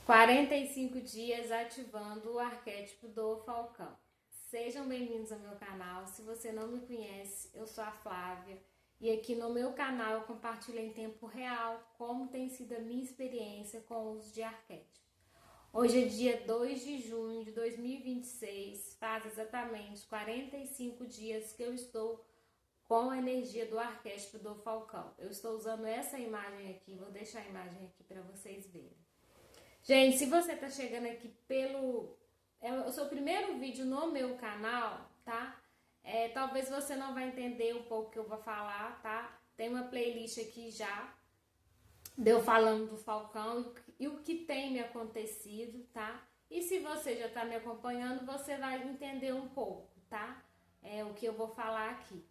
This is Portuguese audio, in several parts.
45 dias ativando o arquétipo do Falcão. Sejam bem-vindos ao meu canal. Se você não me conhece, eu sou a Flávia e aqui no meu canal eu compartilho em tempo real como tem sido a minha experiência com o uso de arquétipo. Hoje é dia 2 de junho de 2026, faz exatamente 45 dias que eu estou com a energia do arquétipo do Falcão. Eu estou usando essa imagem aqui, vou deixar a imagem aqui para vocês verem. Gente, se você tá chegando aqui é o seu primeiro vídeo no meu canal, tá? Talvez você não vai entender um pouco o que eu vou falar, tá? Tem uma playlist aqui já, eu falando do Falcão e o que tem me acontecido, tá? E se você já tá me acompanhando, você vai entender um pouco, tá? O que eu vou falar aqui.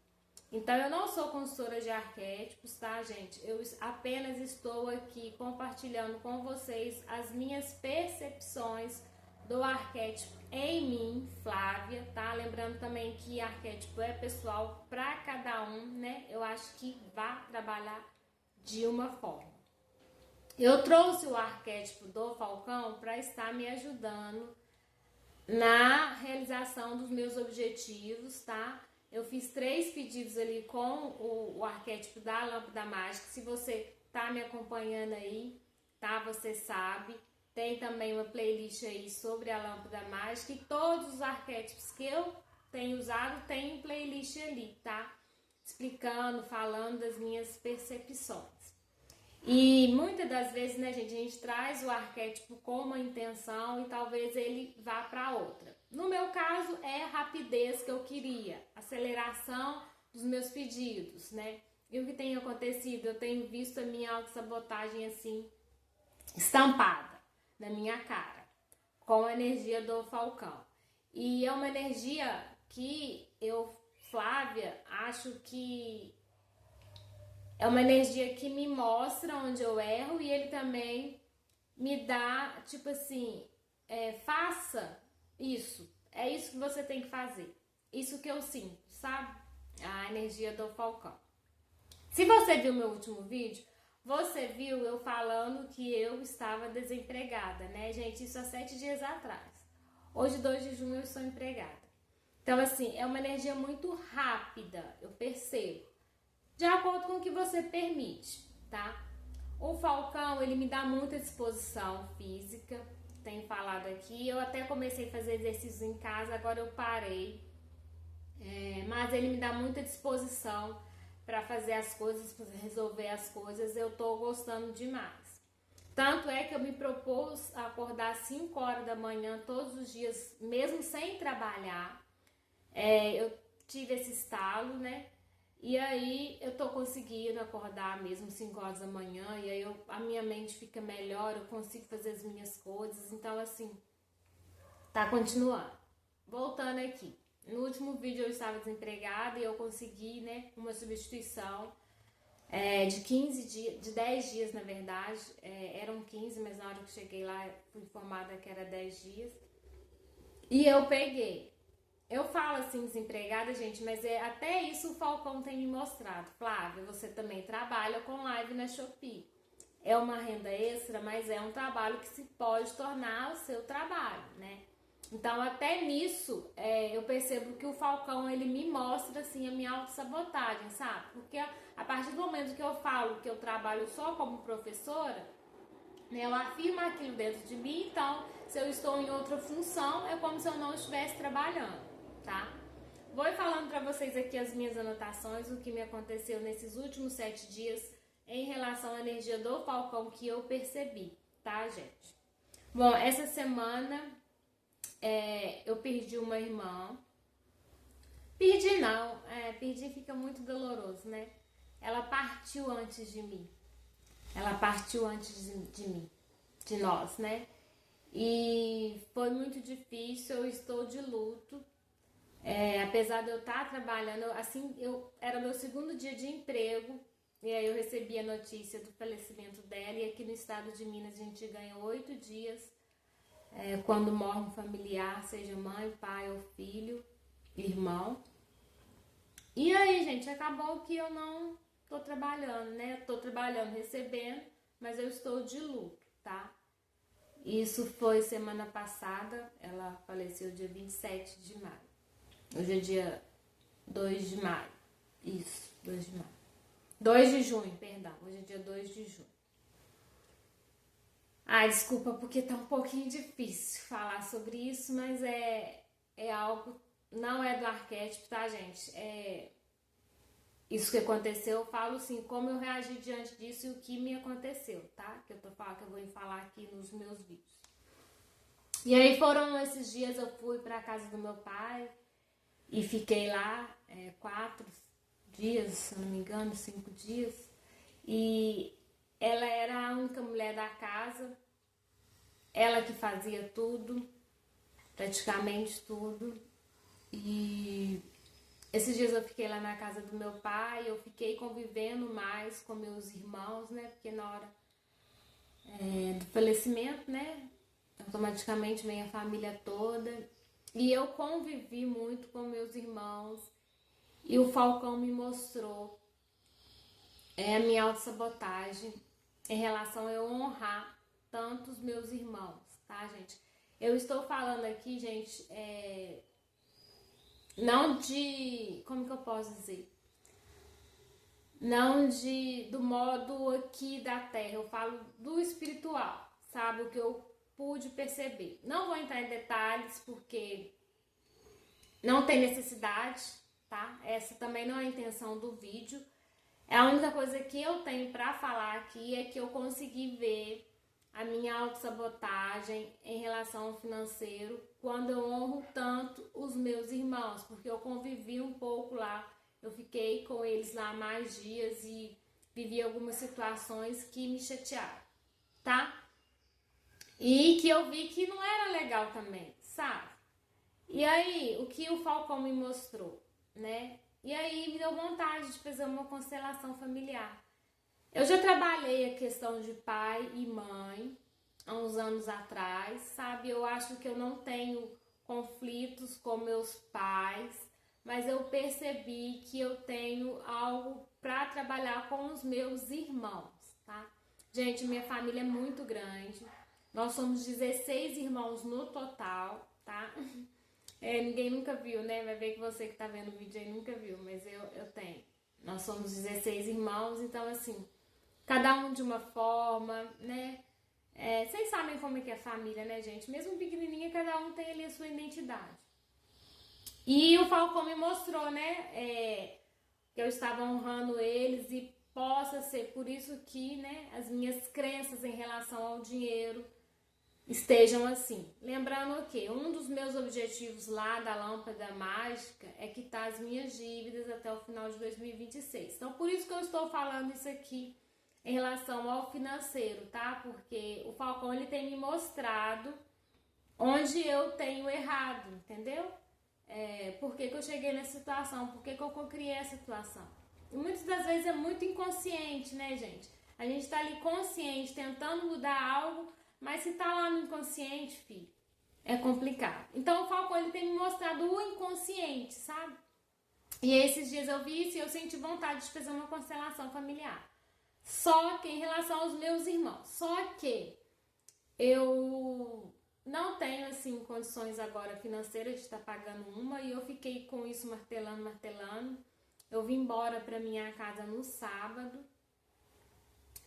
Então, eu não sou consultora de arquétipos, tá, gente? Eu apenas estou aqui compartilhando com vocês as minhas percepções do arquétipo em mim, Flávia, tá? Lembrando também que arquétipo é pessoal para cada um, né? Eu acho que vai trabalhar de uma forma. Eu trouxe o arquétipo do Falcão para estar me ajudando na realização dos meus objetivos, tá? Eu fiz 3 pedidos ali com o arquétipo da lâmpada mágica. Se você tá me acompanhando aí, tá? Você sabe. Tem também uma playlist aí sobre a lâmpada mágica. E todos os arquétipos que eu tenho usado tem playlist ali, tá? Explicando, falando das minhas percepções. E muitas das vezes, né, gente, a gente traz o arquétipo com uma intenção e talvez ele vá para outra. No meu caso, é a rapidez que eu queria, aceleração dos meus pedidos, né? E o que tem acontecido? Eu tenho visto a minha autossabotagem assim, estampada na minha cara, com a energia do Falcão. E é uma energia que eu, Flávia, acho que é uma energia que me mostra onde eu erro e ele também me dá, tipo assim, faça isso. É isso que você tem que fazer. Isso que eu sinto, sabe? A energia do Falcão. Se você viu meu último vídeo, você viu eu falando que eu estava desempregada, né, gente? Isso há 7 dias atrás. Hoje, 2 de junho, eu sou empregada. Então, assim, é uma energia muito rápida, eu percebo. De acordo com o que você permite, tá? O Falcão, ele me dá muita disposição física, tenho falado aqui. Eu até comecei a fazer exercícios em casa, agora eu parei. Mas ele me dá muita disposição para fazer as coisas, para resolver as coisas. Eu tô gostando demais. Tanto é que eu me propus a acordar às 5 horas da manhã todos os dias, mesmo sem trabalhar. Eu tive esse estalo, né? E aí eu tô conseguindo acordar mesmo 5 horas da manhã, e aí a minha mente fica melhor, eu consigo fazer as minhas coisas, então assim, tá continuando. Voltando aqui, no último vídeo eu estava desempregada e eu consegui, né, uma substituição de 15 dias, de 10 dias na verdade, eram 15, mas na hora que eu cheguei lá fui informada que era 10 dias, e eu peguei. Eu falo assim, desempregada, gente, mas até isso o Falcão tem me mostrado. Flávia, você também trabalha com live na Shopee. É uma renda extra, mas é um trabalho que se pode tornar o seu trabalho, né? Então, até nisso, eu percebo que o Falcão, ele me mostra, assim, a minha autossabotagem, sabe? Porque a partir do momento que eu falo que eu trabalho só como professora, né, eu afirmo aquilo dentro de mim, então, se eu estou em outra função, é como se eu não estivesse trabalhando. Tá? Vou falando para vocês aqui as minhas anotações, o que me aconteceu nesses últimos 7 dias em relação à energia do Falcão que eu percebi, tá, gente? Bom, essa semana eu perdi uma irmã. Perdi não, perdi fica muito doloroso, né? Ela partiu antes de mim. Ela partiu antes de mim, de nós, né? E foi muito difícil, eu estou de luto. Apesar de eu estar trabalhando, assim, era meu segundo dia de emprego, e aí eu recebi a notícia do falecimento dela, e aqui no estado de Minas a gente ganha 8 dias quando morre um familiar, seja mãe, pai ou filho, irmão. E aí, gente, acabou que eu não tô trabalhando, né? Eu tô trabalhando, recebendo, mas eu estou de luto, tá? Isso foi semana passada, ela faleceu dia 27 de maio. Hoje é dia 2 de maio. Isso, 2 de maio. 2 de junho, perdão. Hoje é dia 2 de junho. Ai, desculpa porque tá um pouquinho difícil falar sobre isso, mas é algo, não é do arquétipo, tá, gente? Isso que aconteceu, eu falo assim, como eu reagi diante disso e o que me aconteceu, tá? Que eu vou falar aqui nos meus vídeos. E aí foram esses dias, eu fui pra casa do meu pai e fiquei lá 4 dias, se eu não me engano, 5 dias. E ela era a única mulher da casa, ela que fazia tudo, praticamente tudo. E esses dias eu fiquei lá na casa do meu pai, eu fiquei convivendo mais com meus irmãos, né? Porque na hora do falecimento, né? Automaticamente vem a família toda. E eu convivi muito com meus irmãos. E o Falcão me mostrou a minha autossabotagem em relação a eu honrar tanto os meus irmãos, tá, gente? Eu estou falando aqui, gente, não de... Como que eu posso dizer? Não do modo aqui da terra, eu falo do espiritual, sabe? O que eu pude perceber. Não vou entrar em detalhes porque não tem necessidade, tá? Essa também não é a intenção do vídeo. A única coisa que eu tenho pra falar aqui é que eu consegui ver a minha autossabotagem em relação ao financeiro quando eu honro tanto os meus irmãos, porque eu convivi um pouco lá, eu fiquei com eles lá mais dias e vivi algumas situações que me chatearam, tá? E que eu vi que não era legal também, sabe? E aí, o que o Falcão me mostrou, né? E aí me deu vontade de fazer uma constelação familiar. Eu já trabalhei a questão de pai e mãe há uns anos atrás, sabe? Eu acho que eu não tenho conflitos com meus pais, mas eu percebi que eu tenho algo para trabalhar com os meus irmãos, tá? Gente, minha família é muito grande. Nós somos 16 irmãos no total, tá? Ninguém nunca viu, né? Vai ver que você que tá vendo o vídeo aí nunca viu, mas eu tenho. Nós somos 16 irmãos, então assim, cada um de uma forma, né? Vocês sabem como é que é família, né, gente? Mesmo pequenininha, cada um tem ali a sua identidade. E o Falcão me mostrou, né? Que eu estava honrando eles e possa ser por isso que, né, as minhas crenças em relação ao dinheiro estejam assim. Lembrando que um dos meus objetivos lá da lâmpada mágica é quitar as minhas dívidas até o final de 2026. Então, por isso que eu estou falando isso aqui em relação ao financeiro, tá? Porque o Falcão, ele tem me mostrado onde eu tenho errado, entendeu? Por que eu cheguei nessa situação, por que eu criei essa situação. E muitas das vezes é muito inconsciente, né, gente? A gente tá ali consciente, tentando mudar algo, mas se tá lá no inconsciente, filho, é complicado. Então o Falcão, ele tem me mostrado o inconsciente, sabe? E esses dias eu vi isso e eu senti vontade de fazer uma constelação familiar. Só que em relação aos meus irmãos. Só que eu não tenho, assim, condições agora financeiras de estar pagando uma e eu fiquei com isso martelando. Eu vim embora pra minha casa no sábado.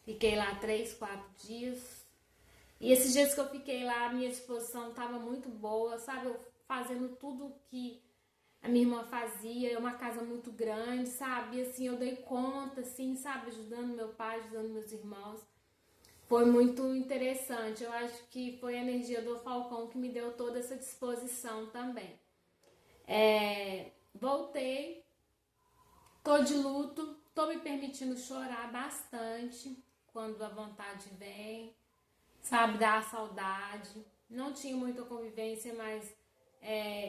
Fiquei lá 3, 4 dias. E esses dias que eu fiquei lá, a minha disposição estava muito boa, sabe? Eu fazendo tudo que a minha irmã fazia, é uma casa muito grande, sabe? E assim, eu dei conta, assim, sabe? Ajudando meu pai, ajudando meus irmãos. Foi muito interessante. Eu acho que foi a energia do Falcão que me deu toda essa disposição também. Voltei, tô de luto, tô me permitindo chorar bastante quando a vontade vem. Sabe, dá a saudade. Não tinha muita convivência, mas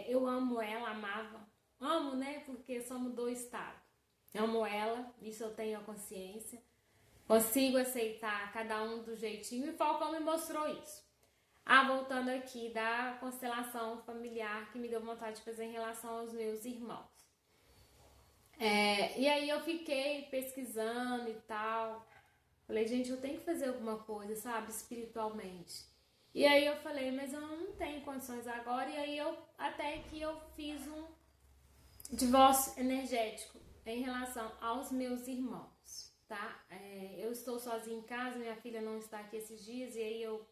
eu amo ela, amava. Amo, né? Porque somos do estado. Amo ela, isso eu tenho a consciência. Consigo aceitar cada um do jeitinho e o Falcão me mostrou isso. Voltando aqui da constelação familiar que me deu vontade de fazer em relação aos meus irmãos. E aí eu fiquei pesquisando e tal. Falei, gente, eu tenho que fazer alguma coisa, sabe, espiritualmente. E aí eu falei, mas eu não tenho condições agora. E aí até que eu fiz um divórcio energético em relação aos meus irmãos, tá? Eu estou sozinha em casa, minha filha não está aqui esses dias, e aí eu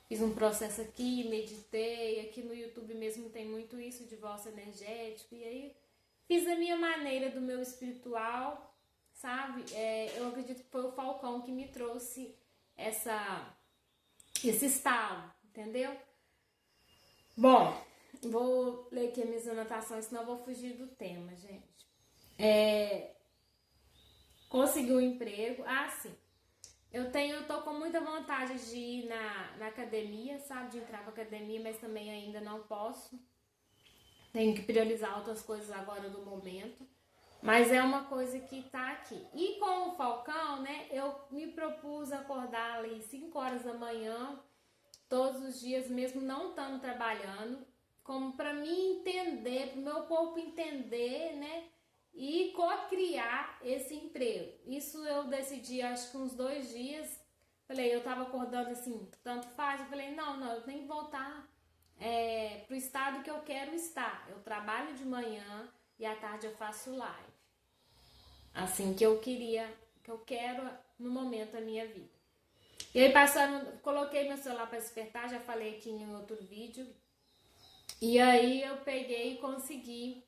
fiz um processo aqui, meditei, aqui no YouTube mesmo tem muito isso, divórcio energético, e aí fiz a minha maneira do meu espiritual, sabe? Eu acredito que foi o Falcão que me trouxe esse estalo, entendeu? Bom, vou ler aqui as minhas anotações, senão eu vou fugir do tema, gente. Consegui um emprego. Sim. Eu tô com muita vontade de ir na academia, sabe? De entrar pra academia, mas também ainda não posso. Tenho que priorizar outras coisas agora no momento. Mas é uma coisa que tá aqui. E com o Falcão, né? Eu me propus acordar ali 5 horas da manhã, todos os dias, mesmo não estando trabalhando, como para mim entender, para o meu corpo entender, né? E co-criar esse emprego. Isso eu decidi, acho que uns 2 dias. Falei, eu tava acordando assim, tanto faz. Eu falei, não, eu tenho que voltar pro estado que eu quero estar. Eu trabalho de manhã e à tarde eu faço live. Assim que eu quero no momento da minha vida. E aí coloquei meu celular para despertar, já falei aqui em outro vídeo. E aí eu peguei e consegui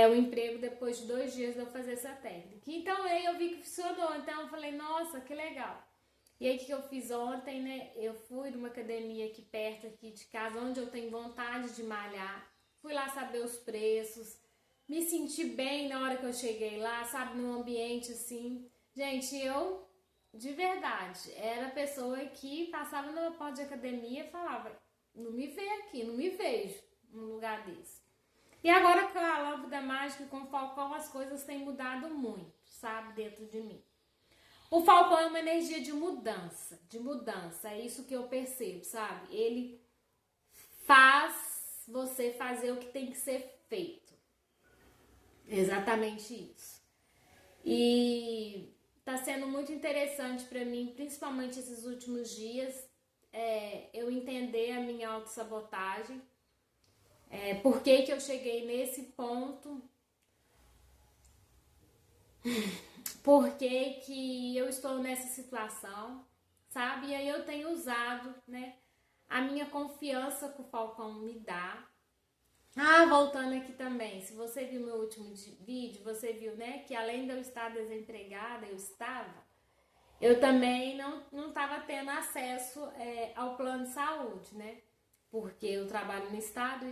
o emprego depois de 2 dias de eu fazer essa técnica. Então aí eu vi que funcionou, então eu falei, nossa, que legal. E aí o que eu fiz ontem, né? Eu fui numa academia aqui perto aqui de casa, onde eu tenho vontade de malhar. Fui lá saber os preços, me senti bem na hora que eu cheguei lá, sabe, num ambiente assim. Gente, eu, de verdade, era a pessoa que passava na porta de academia e falava, não me vê aqui, não me vejo num lugar desse. E agora com a lâmpada mágica, com o Falcão, as coisas têm mudado muito, sabe, dentro de mim. O Falcão é uma energia de mudança, é isso que eu percebo, sabe? Ele faz você fazer o que tem que ser feito. Exatamente isso. E tá sendo muito interessante para mim, principalmente esses últimos dias, eu entender a minha autossabotagem. Por que eu cheguei nesse ponto? Por que eu estou nessa situação, sabe? E aí eu tenho usado, né, a minha confiança que o Falcão me dá. Voltando aqui também, se você viu meu último vídeo, você viu, né, que além de eu estar desempregada, eu também não estava tendo acesso ao plano de saúde, né? Porque eu trabalho no estado,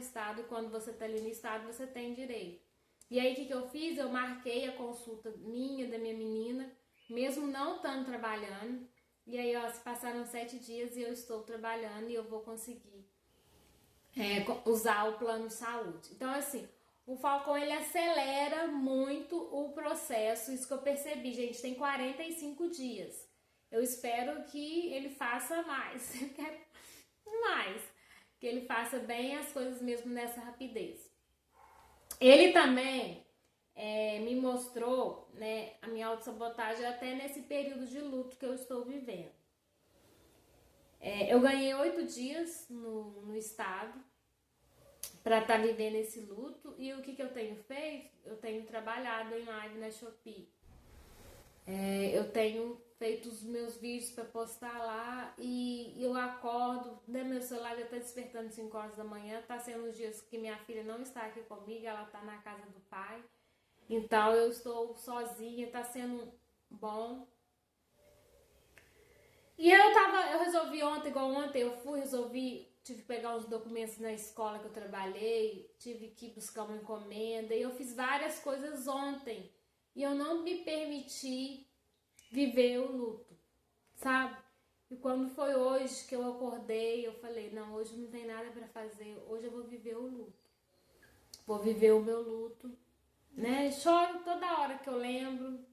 quando você está ali no estado, você tem direito. E aí, o que eu fiz? Eu marquei a consulta da minha menina, mesmo não estando trabalhando. E aí, se passaram 7 dias e eu estou trabalhando e eu vou conseguir usar o plano de saúde. Então, assim, o Falcão, ele acelera muito o processo. Isso que eu percebi, gente, tem 45 dias. Eu espero que ele faça mais. Eu quero mais. Que ele faça bem as coisas mesmo nessa rapidez. Ele também me mostrou, né, a minha autossabotagem até nesse período de luto que eu estou vivendo. Eu ganhei 8 dias no estado para estar vivendo esse luto. E o que eu tenho feito? Eu tenho trabalhado em live na Shopee. Eu tenho feito os meus vídeos para postar lá e eu acordo, né, meu celular já tá despertando 5 horas da manhã, tá sendo os dias que minha filha não está aqui comigo, ela tá na casa do pai, então eu estou sozinha, tá sendo bom. E eu resolvi tive que pegar uns documentos na escola que eu trabalhei, tive que buscar uma encomenda, e eu fiz várias coisas ontem, e eu não me permiti viver o luto, sabe? E quando foi hoje que eu acordei, eu falei, não, hoje não tem nada pra fazer, hoje eu vou viver o luto. Vou viver o meu luto, né? Choro toda hora que eu lembro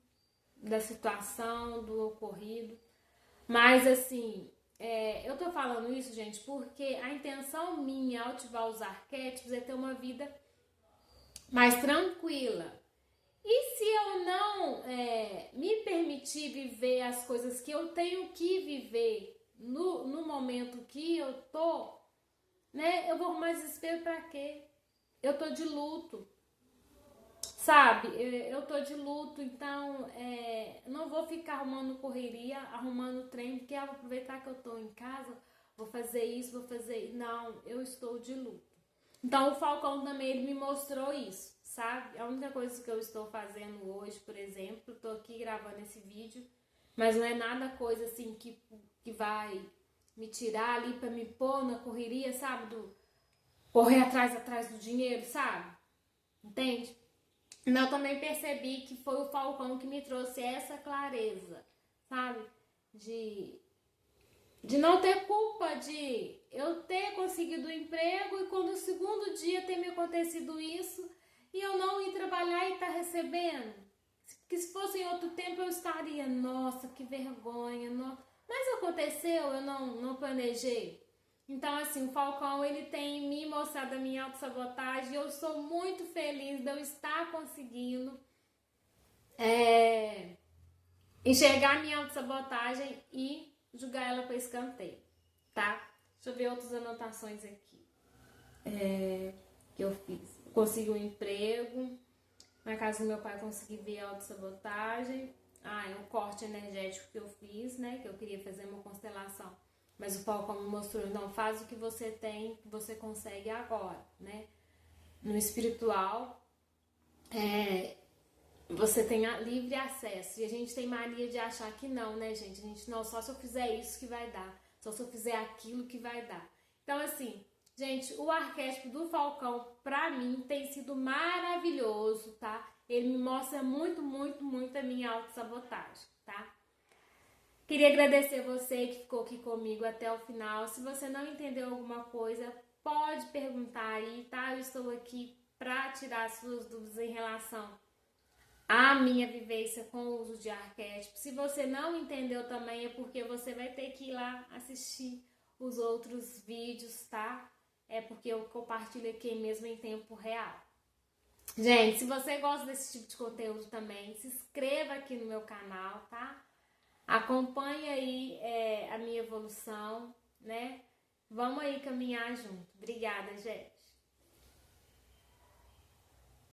da situação, do ocorrido. Mas assim, eu tô falando isso, gente, porque a intenção minha ao ativar os arquétipos é ter uma vida mais tranquila. E se eu não me permitir viver as coisas que eu tenho que viver no momento que eu tô, né? Eu vou arrumar desespero pra quê? Eu tô de luto, sabe? Eu tô de luto, então não vou ficar arrumando correria, arrumando trem, porque eu vou aproveitar que eu tô em casa, vou fazer isso, vou fazer... Não, eu estou de luto. Então o Falcão também, ele me mostrou isso, sabe? A única coisa que eu estou fazendo hoje, por exemplo, tô aqui gravando esse vídeo, mas não é nada coisa assim que vai me tirar ali pra me pôr na correria, sabe? Do correr atrás do dinheiro, sabe? Entende? Então eu também percebi que foi o Falcão que me trouxe essa clareza, sabe? De, de não ter culpa de eu ter conseguido o emprego e quando no segundo dia ter me acontecido isso e eu não ir trabalhar e estar recebendo. Porque se fosse em outro tempo eu estaria, nossa, que vergonha, nossa. Mas aconteceu, eu não planejei. Então, assim, o Falcão, ele tem me mostrado a minha autossabotagem e eu sou muito feliz de eu estar conseguindo enxergar a minha autossabotagem e jogar ela para escanteio, tá? Deixa eu ver outras anotações aqui que eu fiz. Eu consegui um emprego, na casa do meu pai consegui ver a autossabotagem. É um corte energético que eu fiz, né? Que eu queria fazer uma constelação. Mas o Falcão me mostrou, não, faz o que você tem, que você consegue agora, né? No espiritual, você tem livre acesso. E a gente tem mania de achar que não, né, gente? A gente, não, só se eu fizer isso que vai dar. Só se eu fizer aquilo que vai dar. Então, assim, gente, o arquétipo do Falcão, pra mim, tem sido maravilhoso, tá? Ele me mostra muito, muito, muito a minha autossabotagem, tá? Queria agradecer você que ficou aqui comigo até o final. Se você não entendeu alguma coisa, pode perguntar aí, tá? Eu estou aqui pra tirar suas dúvidas em relação à minha vivência com o uso de arquétipo. Se você não entendeu também, é porque você vai ter que ir lá assistir os outros vídeos, tá? É porque eu compartilho aqui mesmo em tempo real. Gente, se você gosta desse tipo de conteúdo também, se inscreva aqui no meu canal, tá? Acompanhe aí a minha evolução, né? Vamos aí caminhar junto. Obrigada, gente.